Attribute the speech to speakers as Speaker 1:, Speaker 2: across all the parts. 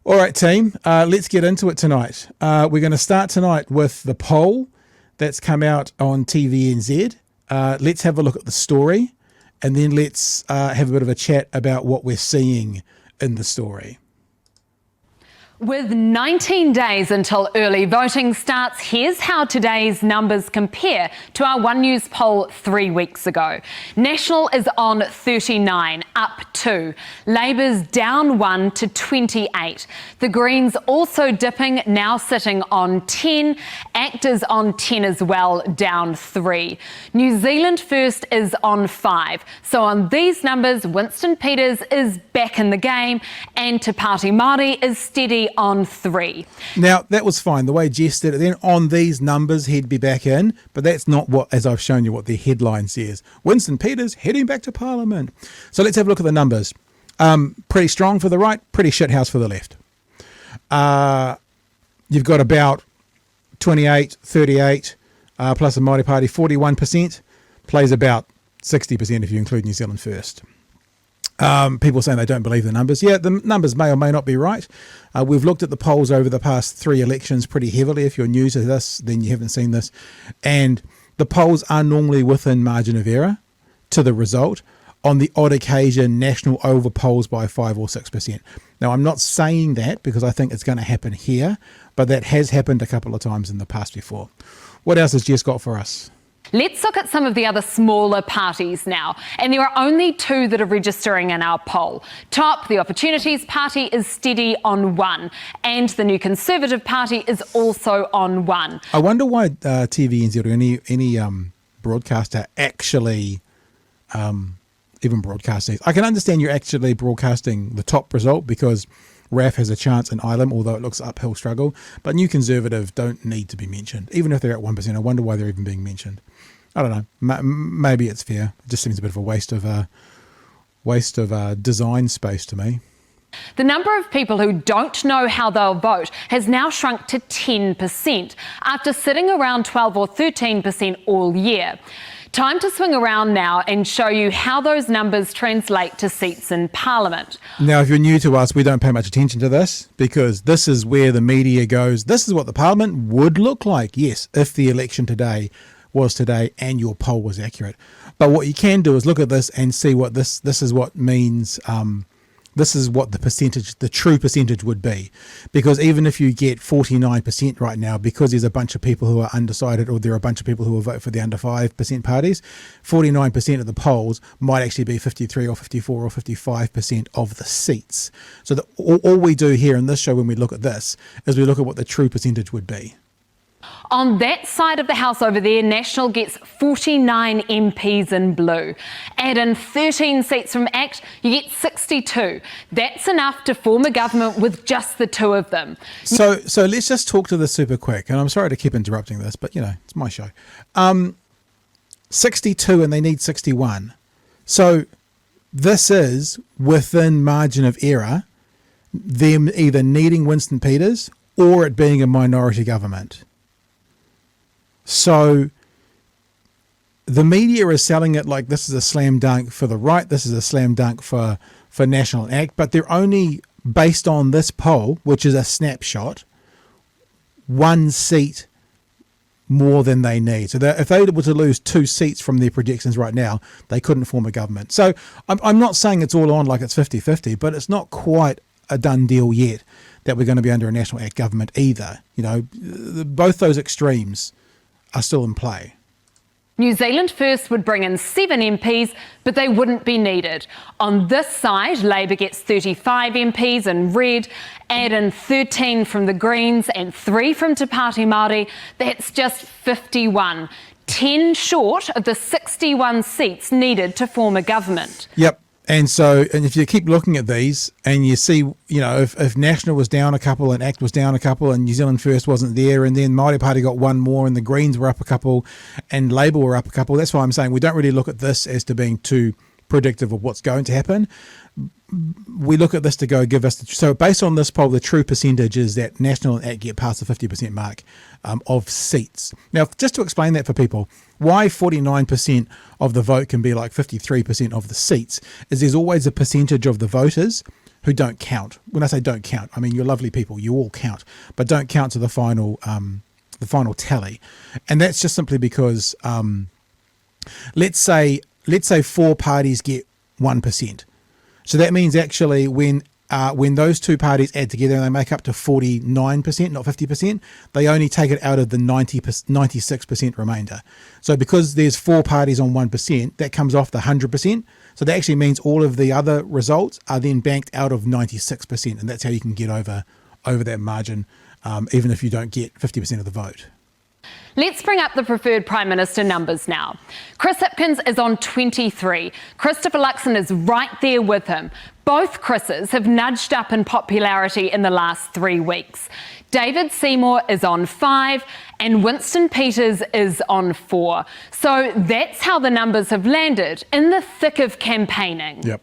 Speaker 1: All right, team, let's get into it tonight. We're going to start tonight with the poll that's come out on TVNZ. Let's have a look at the story, and then let's have a bit of a chat about what we're seeing in the story.
Speaker 2: With 19 days until early voting starts, here's how today's numbers compare to our One News poll 3 weeks ago. National is on 39, up 2. Labour's down 1 to 28. The Greens also dipping, now sitting on 10. ACT is on 10 as well, down 3. New Zealand First is on 5. So on these numbers, Winston Peters is back in the game, and Te Pāti Māori is steady on 3.
Speaker 1: Now, that was fine. The way Jess did it then, on these numbers, he'd be back in, but that's not what, as I've shown you, what the headline says. Winston Peters heading back to Parliament. So let's have a look at the numbers. Pretty strong for the right, pretty shithouse for the left. You've got about 28, 38, plus the Māori Party, 41%, plays about 60% if you include New Zealand First. People saying they don't believe the numbers. Yeah, the numbers may or may not be right. We've looked at the polls over the past 3 elections pretty heavily. If you're new to this, then you haven't seen this. And the polls are normally within margin of error to the result. On the odd occasion, National over polls by 5 or 6%. Now, I'm not saying that because I think it's going to happen here, but that has happened a couple of times in the past before. What else has Jess got for us?
Speaker 2: Let's look at some of the other smaller parties now, and there are only 2 that are registering in our poll. Top, the Opportunities Party is steady on 1, and the New Conservative Party is also on 1.
Speaker 1: I wonder why TVNZ or any broadcaster actually even broadcast these. I can understand you're actually broadcasting the top result because RAF has a chance in Ireland, although it looks uphill struggle. But New Conservative don't need to be mentioned, even if they're at 1%. I wonder why they're even being mentioned. I don't know. Maybe it's fair. It just seems a bit of a waste of design space to me.
Speaker 2: The number of people who don't know how they'll vote has now shrunk to 10% after sitting around 12 or 13% all year. Time to swing around now and show you how those numbers translate to seats in Parliament.
Speaker 1: Now, if you're new to us, we don't pay much attention to this because this is where the media goes. This is what the Parliament would look like, yes, if the election today was today and your poll was accurate. But what you can do is look at this and see what this is what means. This is what the true percentage would be. Because even if you get 49% right now, because there's a bunch of people who are undecided or there are a bunch of people who will vote for the under 5% parties, 49% of the polls might actually be 53 or 54 or 55% of the seats. So all we do here in this show when we look at this is we look at what the true percentage would be.
Speaker 2: On that side of the House over there, National gets 49 MPs in blue. Add in 13 seats from ACT, you get 62. That's enough to form a government with just the 2 of them.
Speaker 1: So let's just talk to this super quick. And I'm sorry to keep interrupting this, but, it's my show. 62 and they need 61. So this is within margin of error, them either needing Winston Peters or it being a minority government. So the media is selling it like this is a slam dunk for the right, this is a slam dunk for National and ACT, but they're only, based on this poll, which is a snapshot, 1 seat more than they need. So if they were to lose 2 seats from their projections right now, they couldn't form a government. So I'm not saying it's all on like it's 50-50, but it's not quite a done deal yet that we're going to be under a National ACT government either. Both those extremes are still in play.
Speaker 2: New Zealand First would bring in 7 MPs, but they wouldn't be needed. On this side, Labour gets 35 MPs in red, add in 13 from the Greens and 3 from Te Pāti Māori, that's just 51. 10 short of the 61 seats needed to form a government.
Speaker 1: Yep. And if you keep looking at these and you see, if National was down a couple and ACT was down a couple and New Zealand First wasn't there and then Māori Party got 1 more and the Greens were up a couple and Labour were up a couple, that's why I'm saying we don't really look at this as to being too predictive of what's going to happen. We look at this to go give us so based on this poll, the true percentage is that National and ACT get past the 50% mark of seats. Now, just to explain that for people, why 49% of the vote can be like 53% of the seats is there's always a percentage of the voters who don't count. When I say don't count, I mean you're lovely people, you all count, but don't count to the final tally. And that's just simply because let's say 4 parties get 1%. So that means actually when those 2 parties add together and they make up to 49%, not 50%, they only take it out of the 96% remainder. So because there's 4 parties on 1%, that comes off the 100%. So that actually means all of the other results are then banked out of 96%, and that's how you can get over that margin, even if you don't get 50% of the vote.
Speaker 2: Let's bring up the preferred Prime Minister numbers now. Chris Hipkins is on 23. Christopher Luxon is right there with him. Both Chris's have nudged up in popularity in the last 3 weeks. David Seymour is on 5 and Winston Peters is on 4. So that's how the numbers have landed in the thick of campaigning.
Speaker 1: Yep.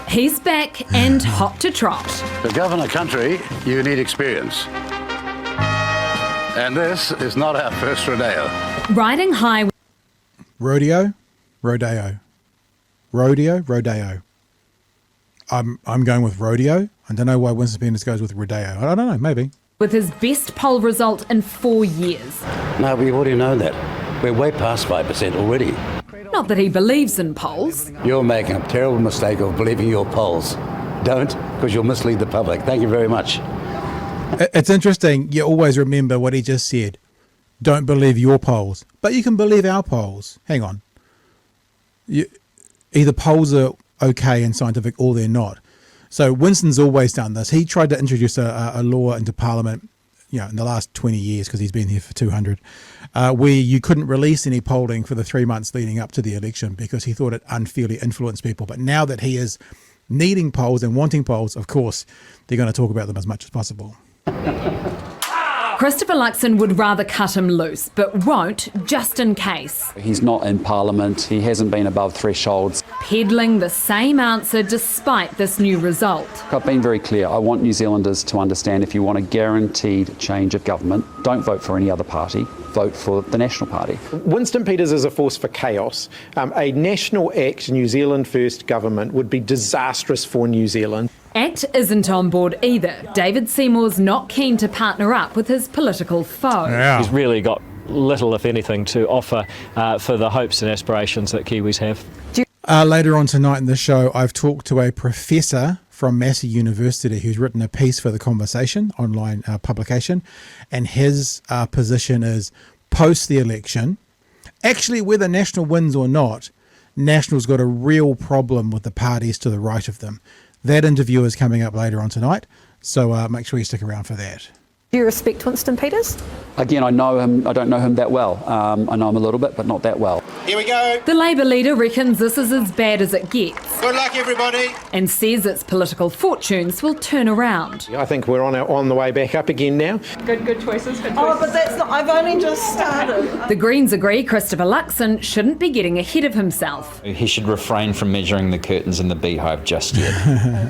Speaker 2: He's back and hot to trot.
Speaker 3: To govern a country, you need experience. And this is not our first rodeo.
Speaker 2: Riding high.
Speaker 1: Rodeo. I'm going with rodeo. I don't know why Winston Peters goes with rodeo. I don't know, maybe.
Speaker 2: With his best poll result in 4 years.
Speaker 3: No, we already know that. We're way past 5% already.
Speaker 2: Not that he believes in polls.
Speaker 3: You're making a terrible mistake of believing your polls. Don't, because you'll mislead the public. Thank you very much.
Speaker 1: It's interesting. You always remember what he just said. Don't believe your polls, but you can believe our polls. Hang on. Either polls are okay and scientific or they're not. So Winston's always done this. He tried to introduce a law into Parliament, in the last 20 years, because he's been here for 200, where you couldn't release any polling for the 3 months leading up to the election because he thought it unfairly influenced people. But now that he is needing polls and wanting polls, of course, they're going to talk about them as much as possible.
Speaker 2: Christopher Luxon would rather cut him loose, but won't, just in case.
Speaker 4: He's not in Parliament. He hasn't been above thresholds.
Speaker 2: Peddling the same answer despite this new result.
Speaker 4: I've been very clear. I want New Zealanders to understand if you want a guaranteed change of government, don't vote for any other party. Vote for the National Party.
Speaker 5: Winston Peters is a force for chaos. A National Act New Zealand First government would be disastrous for New Zealand.
Speaker 2: ACT isn't on board either. David Seymour's not keen to partner up with his political foe.
Speaker 1: Yeah.
Speaker 6: He's really got little, if anything, to offer for the hopes and aspirations that Kiwis have.
Speaker 1: Later on tonight in the show, I've talked to a professor from Massey University who's written a piece for The Conversation, online publication, and his position is post the election, actually whether National wins or not, National's got a real problem with the parties to the right of them. That interview is coming up later on tonight, so make sure you stick around for that.
Speaker 7: Do you respect Winston Peters?
Speaker 4: Again, I know him. I don't know him that well. I know him a little bit, but not that well.
Speaker 8: Here we go.
Speaker 2: The Labour leader reckons this is as bad as it gets.
Speaker 8: Good luck, everybody.
Speaker 2: And says its political fortunes will turn around.
Speaker 5: I think we're on the way back up again now.
Speaker 7: Good choices. Oh, but that's not. I've only just started.
Speaker 2: The Greens agree Christopher Luxon shouldn't be getting ahead of himself.
Speaker 9: He should refrain from measuring the curtains in the beehive just yet.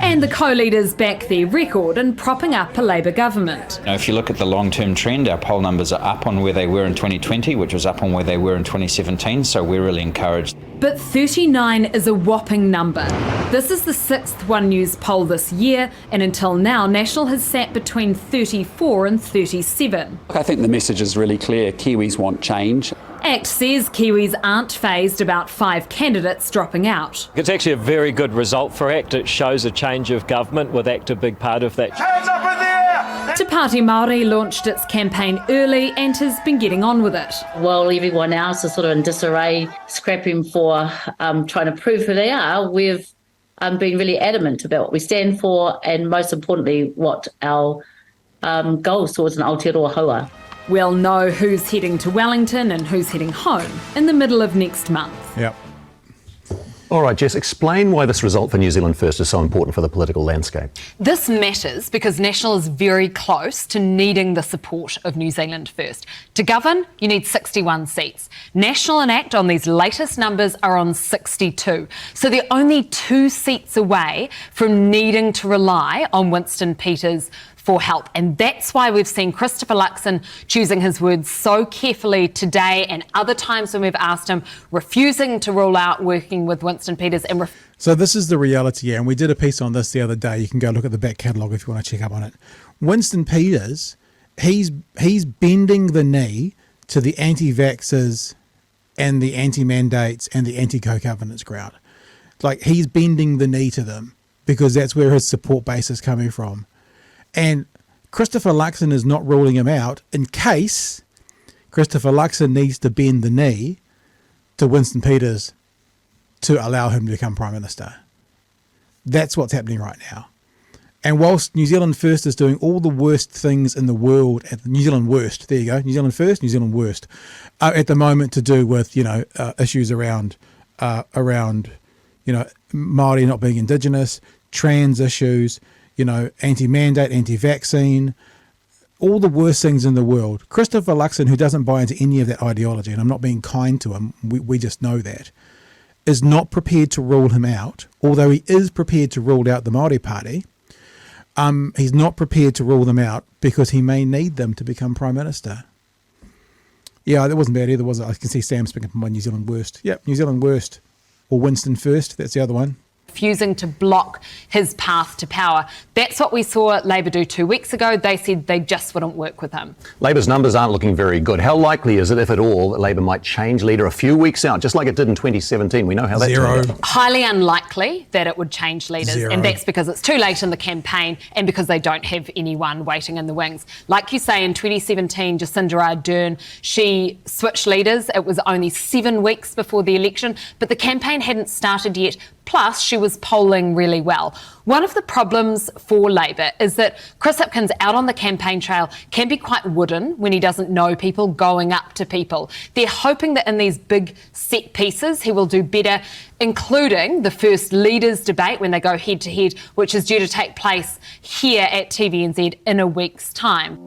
Speaker 2: And the co-leaders back their record in propping up a Labour government.
Speaker 9: If you look at the long-term trend, our poll numbers are up on where they were in 2020, which was up on where they were in 2017, so we're really encouraged.
Speaker 2: But 39 is a whopping number. This is the 6th One News poll this year, and until now, National has sat between 34 and 37.
Speaker 4: I think the message is really clear. Kiwis want change.
Speaker 2: ACT says Kiwis aren't fazed about 5 candidates dropping out.
Speaker 6: It's actually a very good result for ACT. It shows a change of government, with ACT a big part of that.
Speaker 8: Hands up in the air.
Speaker 2: Te Pāti Māori launched its campaign early and has been getting on with it.
Speaker 10: While everyone else is sort of in disarray, scrapping for trying to prove who they are, we've been really adamant about what we stand for and, most importantly, what our goals towards an Aotearoa Haua.
Speaker 2: We'll know who's heading to Wellington and who's heading home in the middle of next month.
Speaker 1: Yep.
Speaker 11: All right, Jess, explain why this result for New Zealand First is so important for the political landscape.
Speaker 2: This matters because National is very close to needing the support of New Zealand First. To govern, you need 61 seats. National and ACT on these latest numbers are on 62. So they're only 2 seats away from needing to rely on Winston Peters for help. And that's why we've seen Christopher Luxon choosing his words so carefully today and other times when we've asked him, refusing to rule out working with Winston Peters. And
Speaker 1: so this is the reality here, and we did a piece on this the other day. You can go look at the back catalogue if you want to check up on it. Winston Peters, he's bending the knee to the anti-vaxxers and the anti-mandates and the anti-co-governance crowd. Like, he's bending the knee to them because that's where his support base is coming from. And Christopher Luxon is not ruling him out in case Christopher Luxon needs to bend the knee to Winston Peters to allow him to become Prime Minister. That's what's happening right now. And whilst New Zealand First is doing all the worst things in the world, at New Zealand Worst, there you go, New Zealand First, New Zealand Worst, at the moment to do with, issues around, Māori not being Indigenous, trans issues, anti-mandate, anti-vaccine, all the worst things in the world. Christopher Luxon, who doesn't buy into any of that ideology, and I'm not being kind to him, we just know that, is not prepared to rule him out, although he is prepared to rule out the Māori Party. He's not prepared to rule them out because he may need them to become Prime Minister. Yeah, that wasn't bad either, was it? I can see Sam speaking from my New Zealand Worst. Yep, New Zealand Worst. Or Winston First, that's the other one.
Speaker 2: Refusing to block his path to power. That's what we saw Labor do 2 weeks ago. They said they just wouldn't work with him.
Speaker 11: Labor's numbers aren't looking very good. How likely is it, if at all, that Labor might change leader a few weeks out, just like it did in 2017? We know how that turned out.
Speaker 2: Highly unlikely that it would change leaders.
Speaker 1: Zero.
Speaker 2: And that's because it's too late in the campaign and because they don't have anyone waiting in the wings. Like you say, in 2017, Jacinda Ardern, she switched leaders. It was only 7 weeks before the election, but the campaign hadn't started yet. Plus, she was polling really well. One of the problems for Labor is that Chris Hipkins out on the campaign trail can be quite wooden when he doesn't know people, going up to people. They're hoping that in these big set pieces he will do better, including the first leaders debate when they go head to head, which is due to take place here at TVNZ in a week's time.